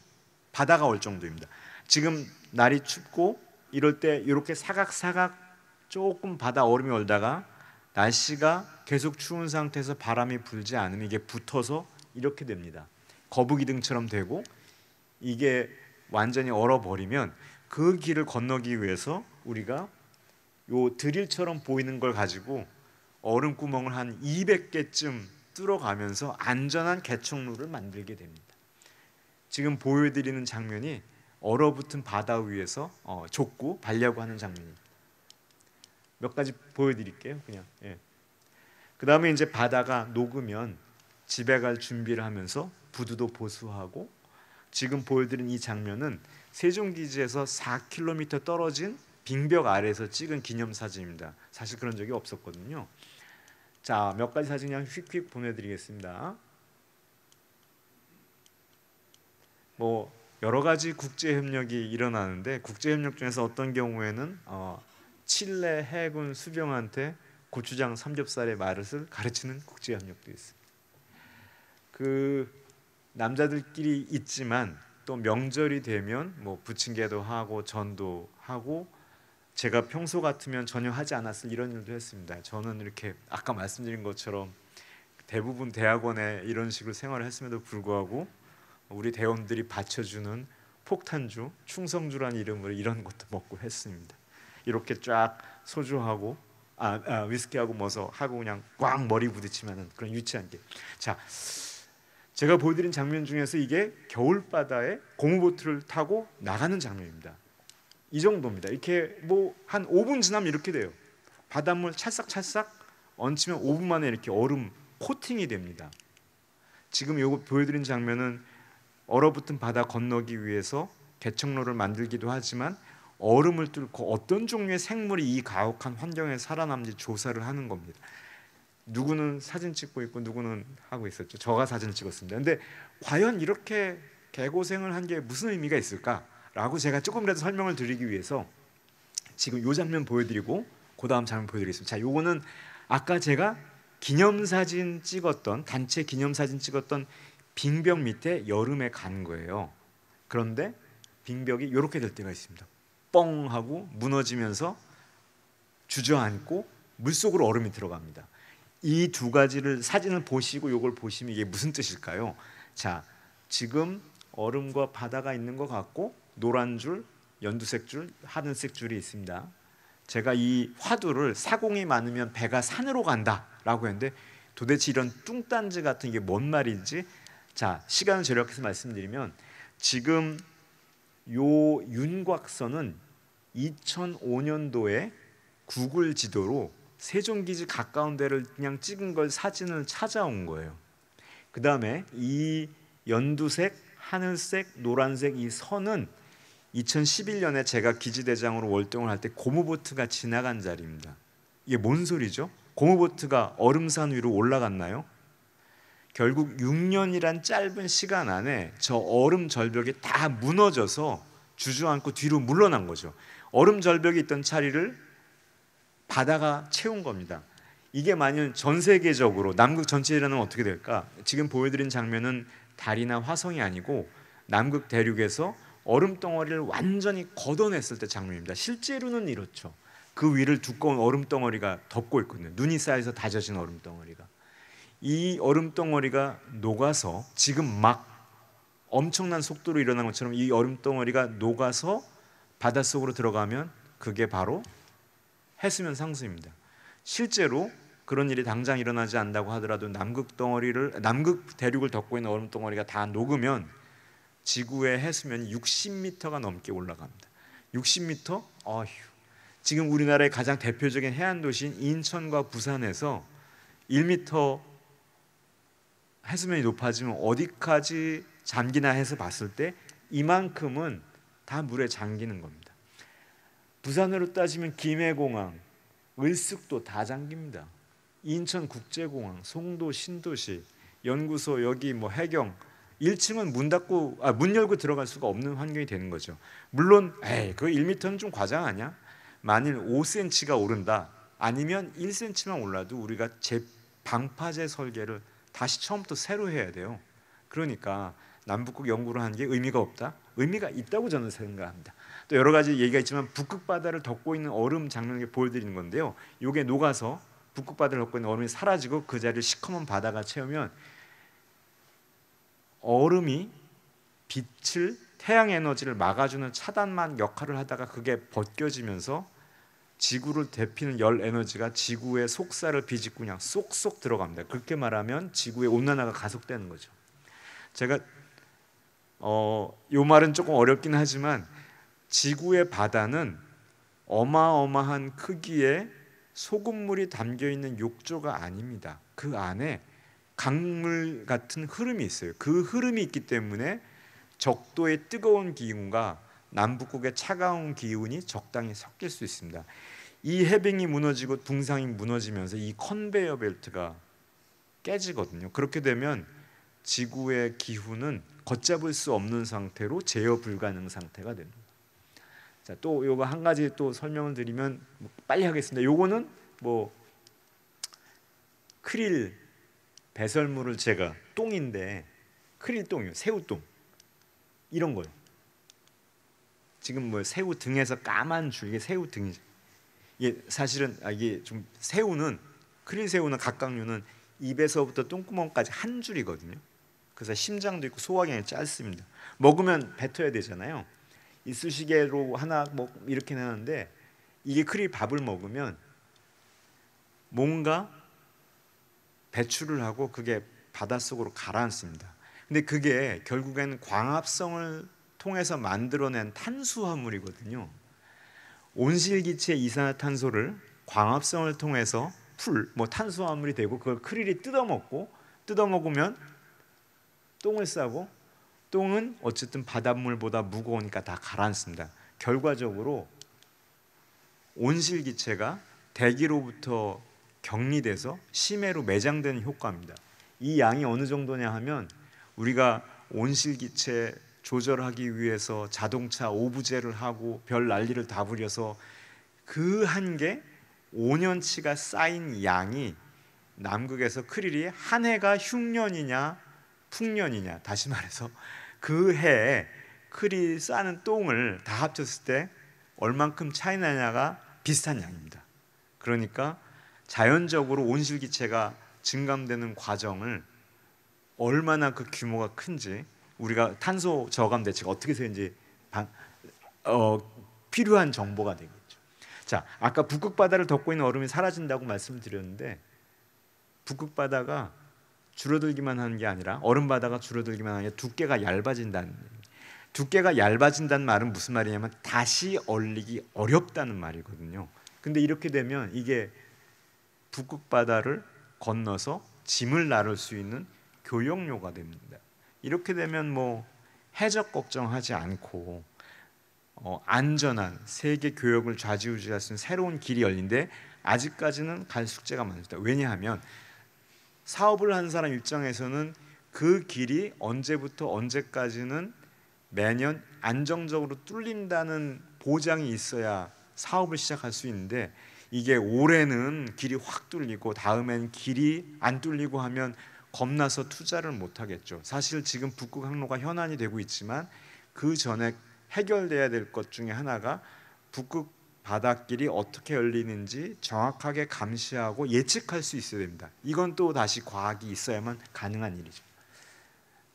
바다가 얼 정도입니다. 지금 날이 춥고 이럴 때 이렇게 사각사각 조금 바다 얼음이 얼다가 날씨가 계속 추운 상태에서 바람이 불지 않으면 이게 붙어서 이렇게 됩니다. 거북이등처럼 되고 이게 완전히 얼어버리면 그 길을 건너기 위해서 우리가 요 드릴처럼 보이는 걸 가지고 얼음 구멍을 한 200개쯤 뚫어가면서 안전한 개척로를 만들게 됩니다. 지금 보여드리는 장면이 얼어붙은 바다 위에서 족구 발려고 하는 장면입니다. 몇 가지 보여드릴게요. 그냥. 예. 그 다음에 이제 바다가 녹으면 집에 갈 준비를 하면서 부두도 보수하고, 지금 보여드린 이 장면은 세종기지에서 4km 떨어진 빙벽 아래에서 찍은 기념사진입니다. 사실 그런 적이 없었거든요. 자, 몇 가지 사진 그냥 휙휙 보내드리겠습니다. 뭐 여러 가지 국제 협력이 일어나는데, 국제 협력 중에서 어떤 경우에는 칠레 해군 수병한테 고추장 삼겹살의 맛을 가르치는 국제 협력도 있습니다. 그 남자들끼리 있지만 또 명절이 되면 뭐 부침개도 하고 전도 하고, 제가 평소 같으면 전혀 하지 않았을 이런 일도 했습니다. 저는 이렇게 아까 말씀드린 것처럼 대부분 대학원에 이런 식으로 생활을 했음에도 불구하고 우리 대원들이 받쳐주는 폭탄주, 충성주라는 이름으로 이런 것도 먹고 했습니다. 이렇게 쫙 소주하고 위스키하고 뭐서 하고 그냥 꽉 머리 부딪히면은 그런 유치한 게. 자, 제가 보여드린 장면 중에서 이게 겨울바다에 고무보트를 타고 나가는 장면입니다. 이 정도입니다. 이렇게 뭐 한 5분 지나면 이렇게 돼요. 바닷물 찰싹찰싹 얹히면 5분 만에 이렇게 얼음 코팅이 됩니다. 지금 요거 보여드린 장면은 얼어붙은 바다 건너기 위해서 개척로를 만들기도 하지만 얼음을 뚫고 어떤 종류의 생물이 이 가혹한 환경에 살아남는지 조사를 하는 겁니다. 누구는 사진 찍고 있고 누구는 하고 있었죠. 저가 사진을 찍었습니다. 근데 과연 이렇게 개고생을 한 게 무슨 의미가 있을까라고 제가 조금이라도 설명을 드리기 위해서 지금 요 장면 보여드리고 그 다음 장면 보여드리겠습니다. 자, 요거는 아까 제가 기념사진 찍었던, 단체 기념사진 찍었던 빙벽 밑에 여름에 간 거예요. 그런데 빙벽이 이렇게 될 때가 있습니다. 뻥 하고 무너지면서 주저앉고 물속으로 얼음이 들어갑니다. 이 두 가지를 사진을 보시고 이걸 보시면 이게 무슨 뜻일까요? 자, 지금 얼음과 바다가 있는 것 같고 노란 줄, 연두색 줄, 하늘색 줄이 있습니다. 제가 이 화두를 사공이 많으면 배가 산으로 간다라고 했는데 도대체 이런 뚱딴지 같은 게 뭔 말인지, 자, 시간을 절약해서 말씀드리면 지금 요 윤곽선은 2005년도에 구글 지도로 세종기지 가까운 데를 그냥 찍은 걸 사진을 찾아온 거예요. 그 다음에 이 연두색, 하늘색, 노란색 이 선은 2011년에 제가 기지대장으로 월동을 할 때 고무보트가 지나간 자리입니다. 이게 뭔 소리죠? 고무보트가 얼음산 위로 올라갔나요? 결국 6년이란 짧은 시간 안에 저 얼음 절벽이 다 무너져서 주저앉고 뒤로 물러난 거죠. 얼음 절벽이 있던 자리를 바다가 채운 겁니다. 이게 만약 전 세계적으로 남극 전체에 일어나면 어떻게 될까? 지금 보여드린 장면은 달이나 화성이 아니고 남극 대륙에서 얼음 덩어리를 완전히 걷어냈을 때 장면입니다. 실제로는 이렇죠. 그 위를 두꺼운 얼음 덩어리가 덮고 있거든요. 눈이 쌓여서 다져진 얼음 덩어리가. 이 얼음 덩어리가 녹아서 지금 막 엄청난 속도로 일어난 것처럼 이 얼음 덩어리가 녹아서 바닷속으로 들어가면 그게 바로 해수면 상승입니다. 실제로 그런 일이 당장 일어나지 않는다고 하더라도 남극 대륙을 덮고 있는 얼음 덩어리가 다 녹으면 지구의 해수면이 60m가 넘게 올라갑니다. 60m? 어휴. 지금 우리나라의 가장 대표적인 해안 도시인 인천과 부산에서 1m 해수면이 높아지면 어디까지 잠기나 해서 봤을 때 이만큼은 다 물에 잠기는 겁니다. 부산으로 따지면 김해공항, 을숙도 다 잠깁니다. 인천국제공항, 송도 신도시, 연구소, 여기 뭐 해경 1층은 문 열고 들어갈 수가 없는 환경이 되는 거죠. 물론 그 1m는 좀 과장 아니야? 만일 5cm가 오른다, 아니면 1cm만 올라도 우리가 방파제 설계를 다시 처음부터 새로 해야 돼요. 그러니까 남북극 연구를 하는 게 의미가 없다? 의미가 있다고 저는 생각합니다. 또 여러 가지 얘기가 있지만 북극 바다를 덮고 있는 얼음 장면을 보여드리는 건데요. 이게 녹아서 북극 바다를 덮고 있는 얼음이 사라지고 그 자리를 시커먼 바다가 채우면 얼음이 빛을, 태양 에너지를 막아주는 차단만 역할을 하다가 그게 벗겨지면서 지구를 데피는 열 에너지가 지구의 속살을 비집고 그냥 쏙쏙 들어갑니다. 그렇게 말하면 지구의 온난화가 가속되는 거죠. 제가 요 말은 조금 어렵긴 하지만 지구의 바다는 어마어마한 크기의 소금물이 담겨 있는 욕조가 아닙니다. 그 안에 강물 같은 흐름이 있어요. 그 흐름이 있기 때문에 적도의 뜨거운 기운과 남북극의 차가운 기운이 적당히 섞일 수 있습니다. 이 해빙이 무너지고 둥상이 무너지면서 이 컨베이어 벨트가 깨지거든요. 그렇게 되면 지구의 기후는 걷잡을 수 없는 상태로 제어 불가능 상태가 됩니다. 자, 또 요거 한 가지 또 설명을 드리면 빨리 하겠습니다. 요거는 뭐 크릴 배설물을 제가 똥인데 크릴 똥이요, 새우똥 이런 거요. 지금 뭐 새우 등에서 까만 줄 이게 새우 등이죠. 이게 사실은 이게 좀 새우는 크릴 새우는 각각류는 입에서부터 똥구멍까지 한 줄이거든요. 그래서 심장도 있고 소화기관이 짧습니다. 먹으면 뱉어야 되잖아요. 이쑤시개로 하나 뭐 이렇게 하는데 이게 크릴 밥을 먹으면 뭔가 배출을 하고 그게 바닷속으로 가라앉습니다. 근데 그게 결국에는 광합성을 통해서 만들어낸 탄수화물이거든요. 온실기체 이산화탄소를 광합성을 통해서 뭐 탄수화물이 되고 그걸 크릴이 뜯어먹으면 똥을 싸고 똥은 어쨌든 바닷물보다 무거우니까 다 가라앉습니다. 결과적으로 온실기체가 대기로부터 격리돼서 심해로 매장되는 효과입니다. 이 양이 어느 정도냐 하면 우리가 온실기체 조절하기 위해서 자동차 오브제를 하고 별 난리를 다 부려서 그 한계 5년치가 쌓인 양이 남극에서 크릴이 한 해가 흉년이냐 풍년이냐, 다시 말해서 그 해에 크릴 싸는 똥을 다 합쳤을 때 얼만큼 차이 나냐가 비슷한 양입니다. 그러니까 자연적으로 온실기체가 증감되는 과정을 얼마나 그 규모가 큰지 우리가 탄소 저감 대책 어떻게 되는지 필요한 정보가 되겠죠. 자, 아까 북극 바다를 덮고 있는 얼음이 사라진다고 말씀드렸는데 북극 바다가 줄어들기만 하는 게 아니라 얼음 바다가 줄어들기만 하는 게 두께가 얇아진다는 두께가 얇아진다는 말은 무슨 말이냐면 다시 얼리기 어렵다는 말이거든요. 근데 이렇게 되면 이게 북극 바다를 건너서 짐을 나를 수 있는 교역로가 됩니다. 이렇게 되면 뭐 해적 걱정하지 않고 안전한 세계 교역을 좌지우지할 수 있는 새로운 길이 열린데 아직까지는 갈 숙제가 많습니다. 왜냐하면 사업을 하는 사람 입장에서는 그 길이 언제부터 언제까지는 매년 안정적으로 뚫린다는 보장이 있어야 사업을 시작할 수 있는데 이게 올해는 길이 확 뚫리고 다음엔 길이 안 뚫리고 하면 겁나서 투자를 못 하겠죠. 사실 지금 북극 항로가 현안이 되고 있지만 그 전에 해결돼야 될 것 중에 하나가 북극 바닷길이 어떻게 열리는지 정확하게 감시하고 예측할 수 있어야 됩니다. 이건 또 다시 과학이 있어야만 가능한 일이죠.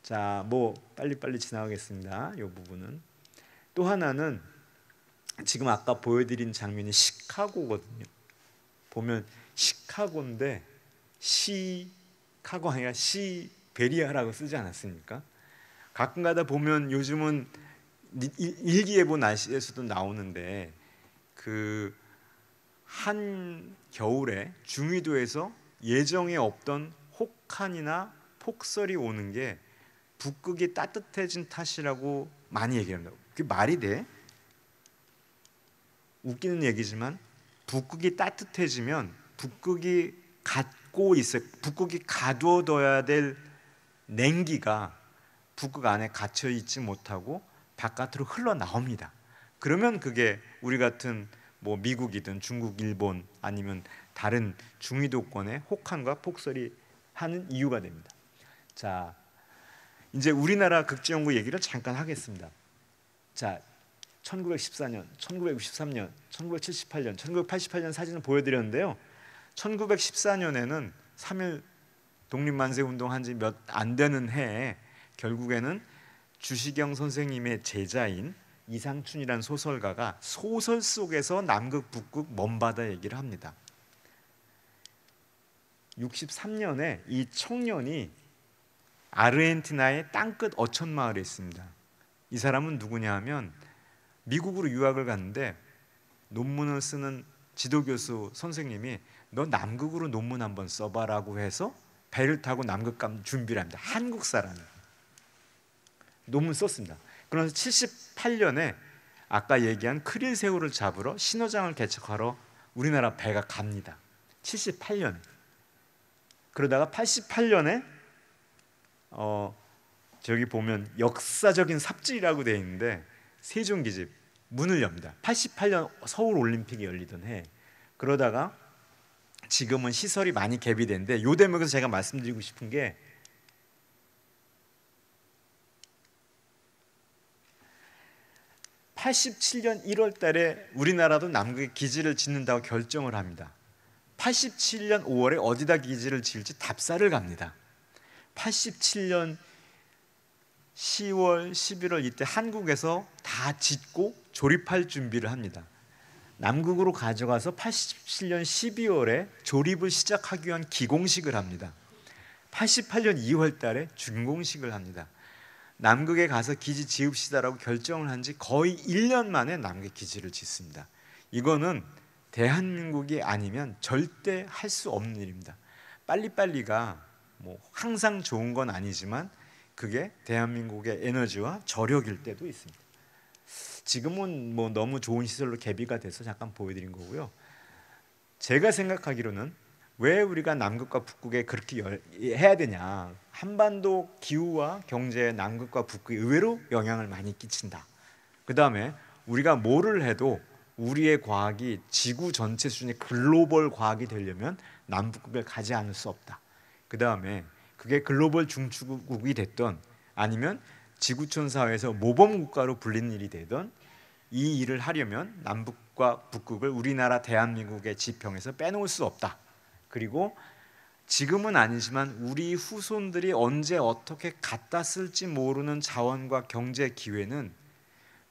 자, 뭐 빨리빨리 지나가겠습니다. 이 부분은 또 하나는 지금 아까 보여드린 장면이 시카고거든요. 보면 시카고인데 시카고 아니라 시베리아라고 쓰지 않았습니까? 가끔가다 보면 요즘은 일기예보 날씨에서도 나오는데 그 한 겨울에 중위도에서 예정에 없던 혹한이나 폭설이 오는 게 북극이 따뜻해진 탓이라고 많이 얘기합니다. 그게 말이 돼? 웃기는 얘기지만 북극이 따뜻해지면 북극이 갖고 있어요. 북극이 가둬둬야 될 냉기가 북극 안에 갇혀 있지 못하고 바깥으로 흘러나옵니다. 그러면 그게 우리 같은 뭐 미국이든 중국, 일본 아니면 다른 중위도권의 혹한과 폭설이 하는 이유가 됩니다. 자, 이제 우리나라 극지연구 얘기를 잠깐 하겠습니다. 자, 1914년, 1963년, 1978년, 1988년 사진을 보여드렸는데요. 1914년에는 3.1 독립만세 운동 한 지 몇 안 되는 해에 결국에는 주시경 선생님의 제자인 이상춘이라는 소설가가 소설 속에서 남극, 북극, 먼바다 얘기를 합니다. 63년에 이 청년이 아르헨티나의 땅끝 어촌 마을에 있습니다. 이 사람은 누구냐 하면 미국으로 유학을 갔는데 논문을 쓰는 지도교수 선생님이 너 남극으로 논문 한번 써봐라고 해서 배를 타고 남극 간 준비를 합니다. 한국 사람이 논문 썼습니다. 그래서 78년에 아까 얘기한 크릴새우를 잡으러 신호장을 개척하러 우리나라 배가 갑니다. 78년. 그러다가 88년에 저기 보면 역사적인 삽질이라고 되어 있는데 세종기지 문을 엽니다. 88년 서울올림픽이 열리던 해. 그러다가 지금은 시설이 많이 개비된데 이 대목에서 제가 말씀드리고 싶은 게 87년 1월 달에 우리나라도 남극에 기지를 짓는다고 결정을 합니다. 87년 5월에 어디다 기지를 지을지 답사를 갑니다. 87년 10월, 11월 이때 한국에서 다 짓고 조립할 준비를 합니다. 남극으로 가져가서 87년 12월에 조립을 시작하기 위한 기공식을 합니다. 88년 2월 달에 준공식을 합니다. 남극에 가서 기지 지읍시다라고 결정을 한 지 거의 1년 만에 남극 기지를 짓습니다. 이거는 대한민국이 아니면 절대 할 수 없는 일입니다. 빨리빨리가 뭐 항상 좋은 건 아니지만 그게 대한민국의 에너지와 저력일 때도 있습니다. 지금은 뭐 너무 좋은 시설로 개비가 돼서 잠깐 보여드린 거고요. 제가 생각하기로는 왜 우리가 남극과 북극에 그렇게 해야 되냐. 한반도 기후와 경제에 남극과 북극이 의외로 영향을 많이 끼친다. 그 다음에 우리가 뭐를 해도 우리의 과학이 지구 전체 수준의 글로벌 과학이 되려면 남북극을 가지 않을 수 없다. 그 다음에 그게 글로벌 중추국이 됐던 아니면 지구촌 사회에서 모범국가로 불리는 일이 되던 이 일을 하려면 남북과 북극을 우리나라 대한민국의 지평에서 빼놓을 수 없다. 그리고 지금은 아니지만 우리 후손들이 언제 어떻게 갖다 쓸지 모르는 자원과 경제 기회는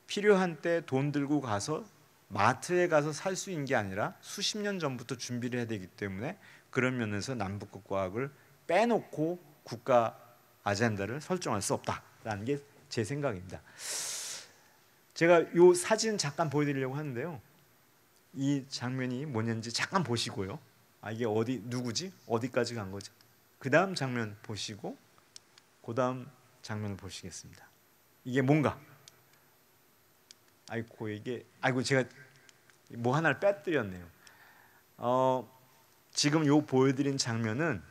필요한 때 돈 들고 가서 마트에 가서 살 수 있는 게 아니라 수십 년 전부터 준비를 해야 되기 때문에 그런 면에서 남북극 과학을 빼놓고 국가 아젠다를 설정할 수 없다라는 게 제 생각입니다. 제가 이 사진 잠깐 보여드리려고 하는데요. 이 장면이 뭐냐는지 잠깐 보시고요. 이게 어디 누구지? 어디까지 간 거지? 그 다음 장면 보시고 그 다음 장면을 보시겠습니다. 이게 뭔가? 아이고 제가 뭐 하나를 빼뜨렸네요. 지금 요 보여드린 장면은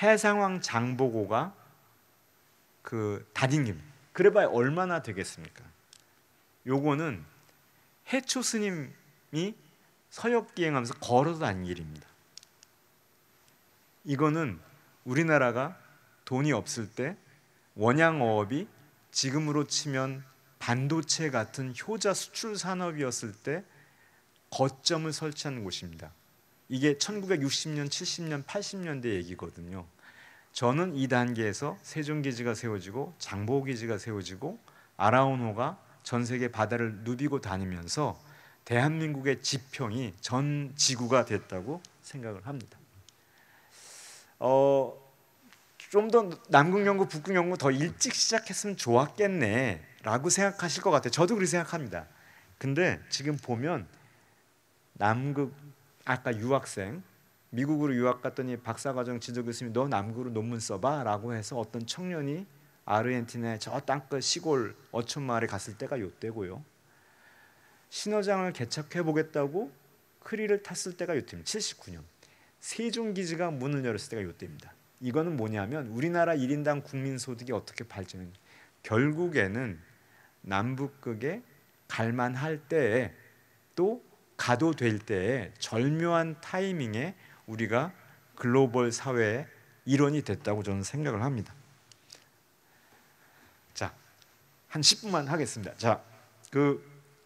해상왕 장보고가 그 다딩김 그래봐야 얼마나 되겠습니까? 요거는 해초 스님이 서역기행하면서 걸어서 다닌 길입니다. 이거는 우리나라가 돈이 없을 때 원양어업이 지금으로 치면 반도체 같은 효자 수출 산업이었을 때 거점을 설치한 곳입니다. 이게 1960년, 70년, 80년대 얘기거든요. 저는 이 단계에서 세종기지가 세워지고 장보고기지가 세워지고 아라운호가 전 세계 바다를 누비고 다니면서 대한민국의 지평이 전 지구가 됐다고 생각을 합니다. 좀 더 남극 연구, 북극 연구 더 일찍 시작했으면 좋았겠네 라고 생각하실 것 같아요. 저도 그렇게 생각합니다. 근데 지금 보면 남극 아까 유학생 미국으로 유학 갔더니 박사과정 지도 교수님이 너 남극으로 논문 써봐 라고 해서 어떤 청년이 아르헨티나의 저 땅끝 시골 어촌마을에 갔을 때가 요때고요. 신호장을 개척해 보겠다고 크릴을 탔을 때가 요때입니다. 79년. 세종기지가 문을 열었을 때가 요때입니다. 이거는 뭐냐면 우리나라 1인당 국민소득이 어떻게 발전했는지 결국에는 남북극에 갈만할 때에 또 가도 될 때에 절묘한 타이밍에 우리가 글로벌 사회의 일원이 됐다고 저는 생각을 합니다. 자, 한 10분만 하겠습니다. 자,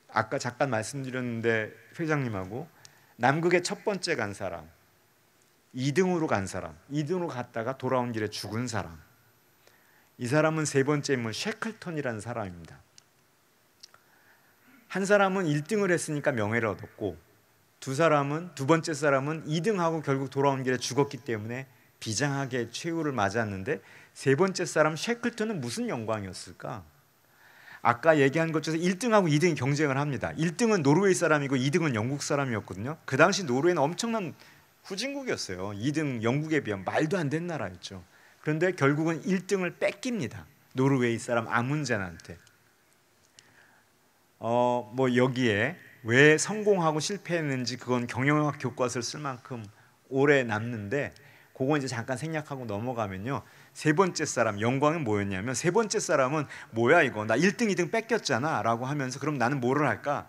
아까 잠깐 말씀드렸는데 회장님하고 남극에 첫 번째 간 사람, 2등으로 간 사람, 2등으로 갔다가 돌아온 길에 죽은 사람. 이 사람은 세 번째 인물 셰클턴이라는 사람입니다. 한 사람은 1등을 했으니까 명예를 얻었고 두 번째 사람은 2등하고 결국 돌아온 길에 죽었기 때문에 비장하게 최후를 맞았는데 세 번째 사람 셰클턴은 무슨 영광이었을까? 아까 얘기한 것 중에서 1등하고 2등이 경쟁을 합니다. 1등은 노르웨이 사람이고 2등은 영국 사람이었거든요. 그 당시 노르웨이는 엄청난 후진국이었어요. 2등 영국에 비하면 말도 안 되는 나라였죠. 그런데 결국은 1등을 뺏깁니다. 노르웨이 사람 아문젠한테. 뭐 여기에 왜 성공하고 실패했는지 그건 경영학 교과서를 쓸 만큼 오래 남는데 그건 이제 잠깐 생략하고 넘어가면요. 세 번째 사람 영광은 뭐였냐면 세 번째 사람은 뭐야 이거 나 1등 2등 뺏겼잖아 라고 하면서 그럼 나는 뭐를 할까?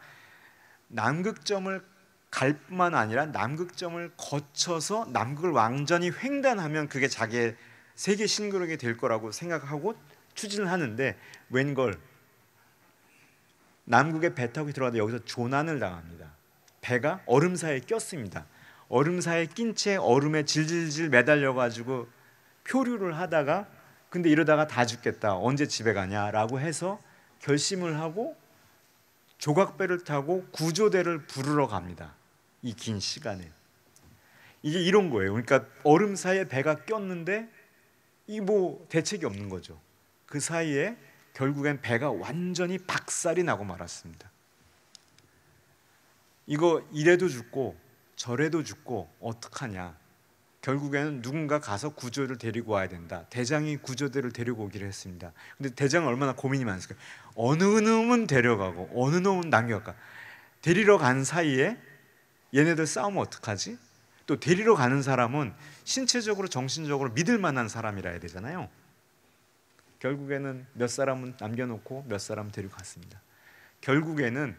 남극점을 갈 뿐만 아니라 남극점을 거쳐서 남극을 완전히 횡단하면 그게 자기의 세계 신기록이 될 거라고 생각하고 추진을 하는데 웬걸 남극에 배 타고 들어가다 여기서 조난을 당합니다. 배가 얼음 사이에 꼈습니다. 얼음 사이에 낀 채 얼음에 질질질 매달려가지고 표류를 하다가 근데 이러다가 다 죽겠다. 언제 집에 가냐라고 해서 결심을 하고 조각배를 타고 구조대를 부르러 갑니다. 이 긴 시간에. 이게 이런 거예요. 그러니까 얼음 사이에 배가 꼈는데 이 뭐 대책이 없는 거죠. 그 사이에 결국엔 배가 완전히 박살이 나고 말았습니다. 이거 이래도 죽고 저래도 죽고 어떡하냐. 결국에는 누군가 가서 구조를 데리고 와야 된다. 대장이 구조대를 데리고 오기로 했습니다. 근데 대장은 얼마나 고민이 많았을까요? 어느 놈은 데려가고 어느 놈은 남겨갈까. 데리러 간 사이에 얘네들 싸우면 어떡하지? 또 데리러 가는 사람은 신체적으로 정신적으로 믿을 만한 사람이라 해야 되잖아요. 결국에는 몇 사람은 남겨놓고 몇 사람 데리고 갔습니다. 결국에는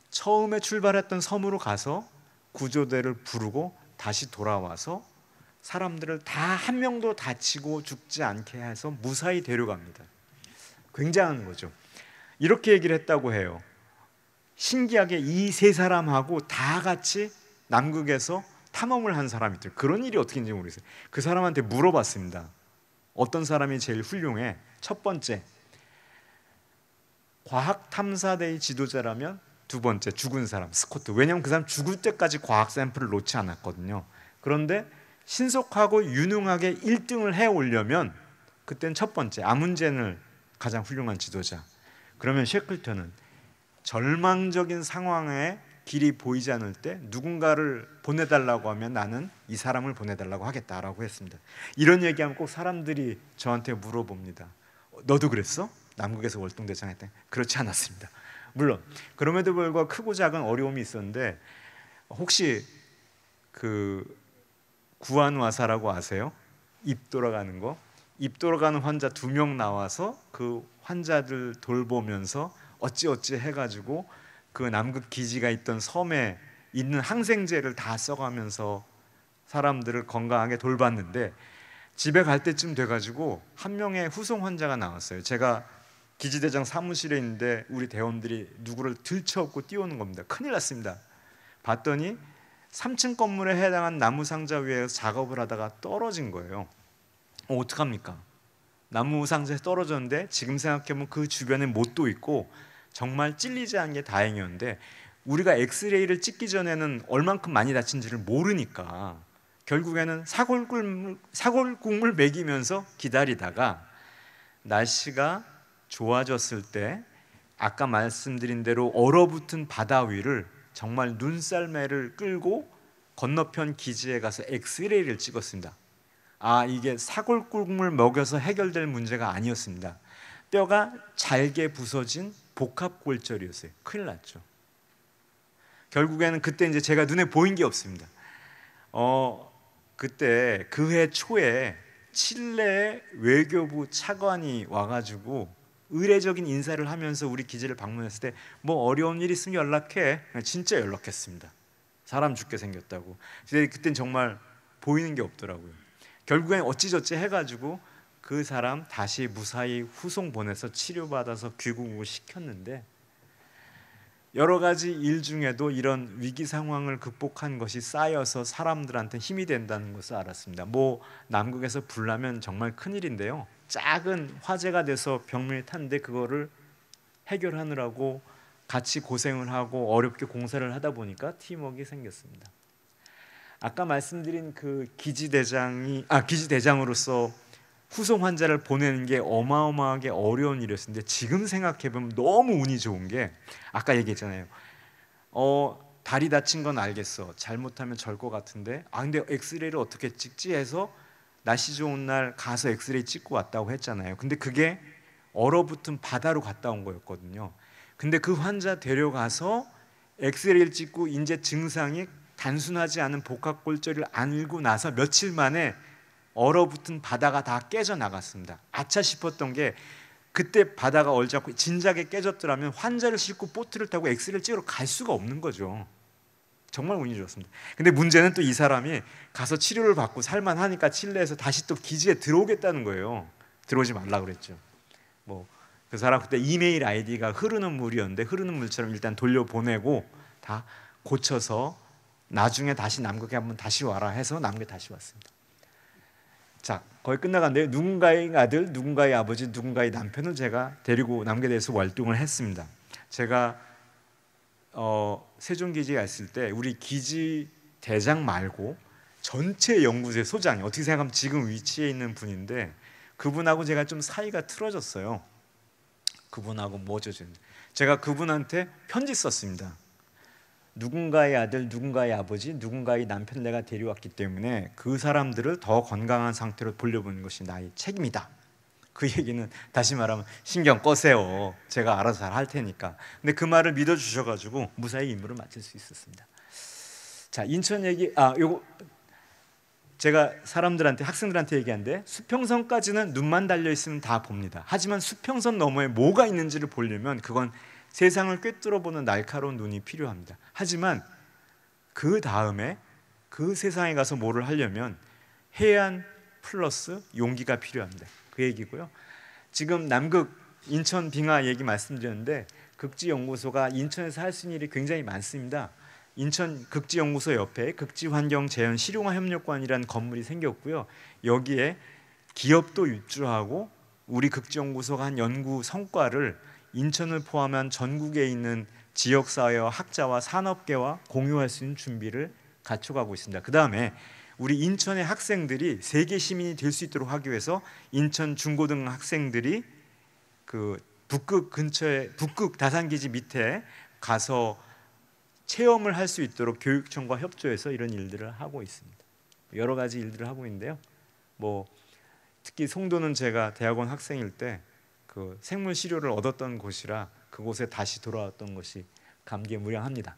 처음에 출발했던 섬으로 가서 구조대를 부르고 다시 돌아와서 사람들을 다 한 명도 다치고 죽지 않게 해서 무사히 데려갑니다. 굉장한 거죠. 이렇게 얘기를 했다고 해요. 신기하게 이 세 사람하고 다 같이 남극에서 탐험을 한 사람이 있대요. 그런 일이 어떻게 있는지 모르겠어요. 그 사람한테 물어봤습니다. 어떤 사람이 제일 훌륭해? 첫 번째, 과학탐사대의 지도자라면 두 번째, 죽은 사람, 스코트. 왜냐하면 그 사람 죽을 때까지 과학 샘플을 놓지 않았거든요. 그런데 신속하고 유능하게 1등을 해오려면 그땐 첫 번째, 아문젠을 가장 훌륭한 지도자. 그러면 셰클턴은 절망적인 상황에 길이 보이지 않을 때 누군가를 보내달라고 하면 나는 이 사람을 보내달라고 하겠다라고 했습니다. 이런 얘기하면 꼭 사람들이 저한테 물어봅니다. 너도 그랬어? 남극에서 월동대장 했대? 그렇지 않았습니다. 물론 그럼에도 불구하고 크고 작은 어려움이 있었는데 혹시 그 구안와사라고 아세요? 입 돌아가는 거? 입 돌아가는 환자 2명 나와서 그 환자들 돌보면서 어찌어찌 해가지고 그 남극 기지가 있던 섬에 있는 항생제를 다 써가면서 사람들을 건강하게 돌봤는데 집에 갈 때쯤 돼가지고 한 명의 후송 환자가 나왔어요. 제가 기지대장 사무실에 있는데 우리 대원들이 누구를 들쳐업고 뛰어오는 겁니다. 큰일 났습니다. 봤더니 3층 건물에 해당한 나무 상자 위에서 작업을 하다가 떨어진 거예요. 어떡합니까? 나무 상자에 떨어졌는데 지금 생각해보면 그 주변에 못도 있고 정말 찔리지 않은 게 다행이었는데 우리가 엑스레이를 찍기 전에는 얼만큼 많이 다친지를 모르니까 결국에는 사골국물 먹이면서 기다리다가 날씨가 좋아졌을 때 아까 말씀드린 대로 얼어붙은 바다 위를 정말 눈썰매를 끌고 건너편 기지에 가서 엑스레이를 찍었습니다. 아, 이게 사골국물 먹여서 해결될 문제가 아니었습니다. 뼈가 잘게 부서진 복합골절이었어요. 큰일 났죠. 결국에는 그때 이제 제가 눈에 보인 게 없습니다. 그때 그 해 초에 칠레 외교부 차관이 와가지고 의례적인 인사를 하면서 우리 기지를 방문했을 때 뭐 어려운 일 있으면 연락해. 진짜 연락했습니다. 사람 죽게 생겼다고. 근데 그땐 정말 보이는 게 없더라고요. 결국엔 어찌저찌 해가지고 그 사람 다시 무사히 후송 보내서 치료받아서 귀국을 시켰는데 여러 가지 일 중에도 이런 위기 상황을 극복한 것이 쌓여서 사람들한테 힘이 된다는 것을 알았습니다. 뭐 남극에서 불 나면 정말 큰일인데요. 작은 화재가 돼서 벽면이 탔는데 그거를 해결하느라고 같이 고생을 하고 어렵게 공사를 하다 보니까 팀워크가 생겼습니다. 아까 말씀드린 그 기지대장으로서 후송 환자를 보내는 게 어마어마하게 어려운 일이었는데 지금 생각해보면 너무 운이 좋은 게 아까 얘기했잖아요. 다리 다친 건 알겠어. 잘못하면 절 것 같은데 근데 엑스레이를 어떻게 찍지 해서 날씨 좋은 날 가서 엑스레이 찍고 왔다고 했잖아요. 근데 그게 얼어붙은 바다로 갔다 온 거였거든요. 근데 그 환자 데려가서 엑스레이를 찍고 이제 증상이 단순하지 않은 복합골절을 알고 나서 며칠 만에 얼어붙은 바다가 다 깨져 나갔습니다. 아차 싶었던 게 그때 바다가 얼잡고 진작에 깨졌더라면 환자를 싣고 보트를 타고 엑스레이를 찍으러 갈 수가 없는 거죠. 정말 운이 좋았습니다. 근데 문제는 또 이 사람이 가서 치료를 받고 살만하니까 칠레에서 다시 또 기지에 들어오겠다는 거예요. 들어오지 말라 그랬죠. 뭐 그 사람 그때 이메일 아이디가 흐르는 물이었는데 흐르는 물처럼 일단 돌려보내고 다 고쳐서 나중에 다시 남극에 한번 다시 와라 해서 남극에 다시 왔습니다. 자, 거의 끝나갔는데요. 누군가의 아들, 누군가의 아버지, 누군가의 남편을 제가 데리고 남극에 대해서 활동을 했습니다. 제가 세종기지에 있을 때 우리 기지 대장 말고 전체 연구소의 소장이 어떻게 생각하면 지금 위치에 있는 분인데 그분하고 제가 좀 사이가 틀어졌어요. 그분하고 뭐죠? 제가 그분한테 편지 썼습니다. 누군가의 아들, 누군가의 아버지, 누군가의 남편을 내가 데려왔기 때문에 그 사람들을 더 건강한 상태로 돌려보는 것이 나의 책임이다. 그 얘기는 다시 말하면 신경 꺼세요. 제가 알아서 잘 할 테니까. 근데 그 말을 믿어주셔가지고 무사히 임무를 마칠 수 있었습니다. 자, 인천 얘기, 요거 제가 사람들한테 학생들한테 얘기하는데 수평선까지는 눈만 달려 있으면 다 봅니다. 하지만 수평선 너머에 뭐가 있는지를 보려면 그건 세상을 꿰뚫어보는 날카로운 눈이 필요합니다. 하지만 그 다음에 그 세상에 가서 뭐를 하려면 해안 플러스 용기가 필요합니다. 그 얘기고요. 지금 남극 인천 빙하 얘기 말씀드렸는데 극지연구소가 인천에서 할 수 있는 일이 굉장히 많습니다. 인천 극지연구소 옆에 극지환경재현 실용화협력관이라는 건물이 생겼고요. 여기에 기업도 입주하고 우리 극지연구소가 한 연구 성과를 인천을 포함한 전국에 있는 지역사회와 학자와 산업계와 공유할 수 있는 준비를 갖춰가고 있습니다. 그 다음에 우리 인천의 학생들이 세계 시민이 될 수 있도록 하기 위해서 인천 중고등 학생들이 그 북극 근처에 북극 다산기지 밑에 가서 체험을 할 수 있도록 교육청과 협조해서 이런 일들을 하고 있습니다. 여러 가지 일들을 하고 있는데요. 뭐 특히 송도는 제가 대학원 학생일 때 그 생물 시료를 얻었던 곳이라 그곳에 다시 돌아왔던 것이 감개무량합니다.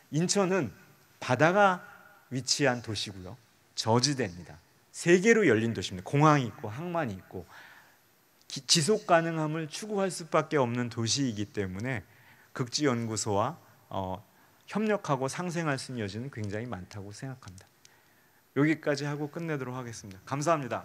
인천은 바다가 위치한 도시고요. 저지대입니다. 세 개로 열린 도시입니다. 공항이 있고 항만이 있고 지속 가능함을 추구할 수밖에 없는 도시이기 때문에 극지연구소와 협력하고 상생할 수 있는 여지는 굉장히 많다고 생각합니다. 여기까지 하고 끝내도록 하겠습니다. 감사합니다.